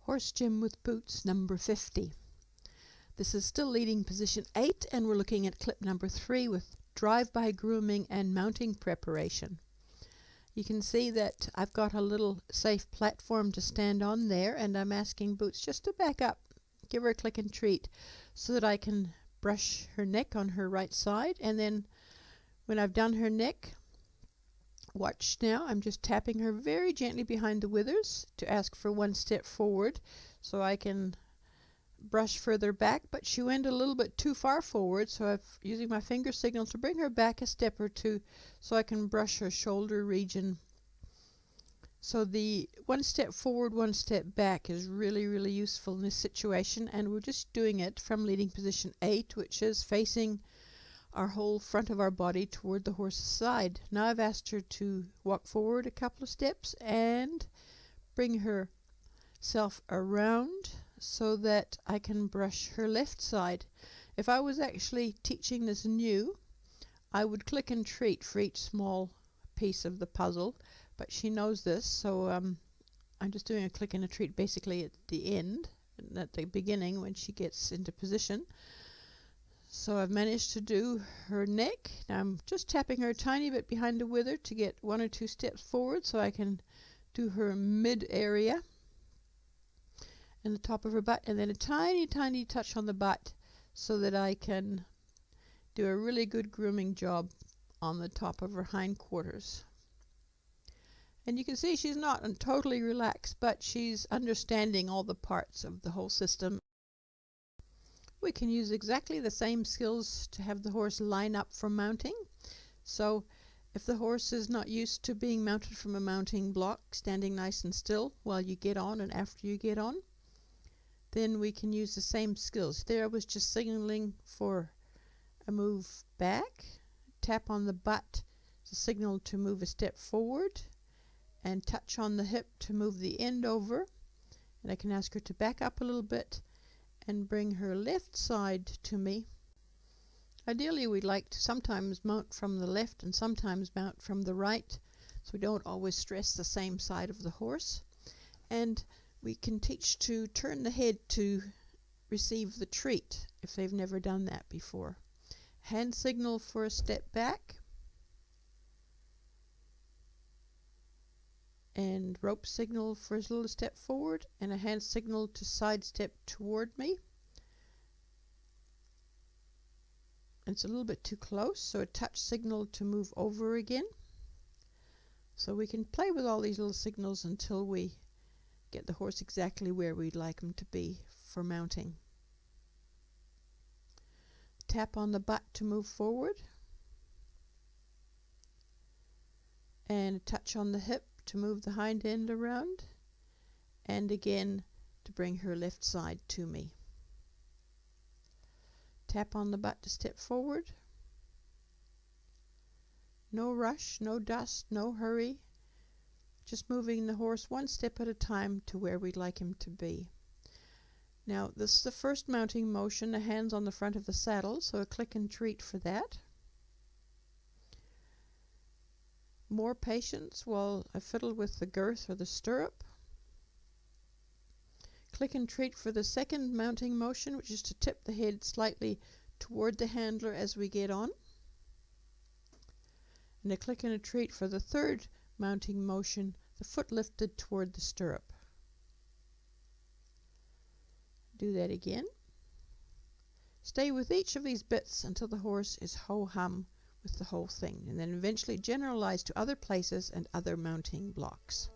HorseGym with boots number 50. This is still leading position 8, and we're looking at clip number 3 with drive-by grooming and mounting preparation. You can see that I've got a little safe platform to stand on there, and I'm asking Boots just to back up, give her a click and treat so that I can brush her neck on her right side. And then when I've done her neck, watch now, I'm just tapping her very gently behind the withers to ask for one step forward so I can brush further back, but she went a little bit too far forward, so I'm using my finger signal to bring her back a step or two so I can brush her shoulder region. So the one step forward, one step back is really useful in this situation, and we're just doing it from leading position 8, which is facing our whole front of our body toward the horse's side. Now I've asked her to walk forward a couple of steps and bring herself around so that I can brush her left side. If I was actually teaching this new, I would click and treat for each small piece of the puzzle, but she knows this, so I'm just doing a click and a treat basically at the end and at the beginning when she gets into position. So I've managed to do her neck. Now I'm just tapping her a tiny bit behind the wither to get 1 or 2 steps forward so I can do her mid area and the top of her butt, and then a tiny touch on the butt so that I can do a really good grooming job on the top of her hindquarters. And you can see she's not totally relaxed, but she's understanding all the parts of the whole system. We can use exactly the same skills to have the horse line up for mounting. So if the horse is not used to being mounted from a mounting block, standing nice and still while you get on and after you get on, then we can use the same skills. There I was just signaling for a move back, tap on the butt to signal to move a step forward, and touch on the hip to move the end over. And I can ask her to back up a little bit and bring her left side to me. Ideally we'd like to sometimes mount from the left and sometimes mount from the right, so we don't always stress the same side of the horse. And we can teach to turn the head to receive the treat if they've never done that before. Hand signal for a step back, and rope signal for a little step forward, and a hand signal to sidestep toward me. It's a little bit too close, so a touch signal to move over again. So we can play with all these little signals until we get the horse exactly where we'd like him to be for mounting. Tap on the butt to move forward, and a touch on the hip to move the hind end around, and again to bring her left side to me. Tap on the butt to step forward. No rush, no dust, no hurry. Just moving the horse one step at a time to where we'd like him to be. Now this is the first mounting motion, the hands on the front of the saddle, so a click and treat for that. More patience while I fiddle with the girth or the stirrup. Click and treat for the second mounting motion, which is to tip the head slightly toward the handler as we get on. And a click and a treat for the third mounting motion, the foot lifted toward the stirrup. Do that again. Stay with each of these bits until the horse is ho-hum with the whole thing, and then eventually generalize to other places and other mounting blocks.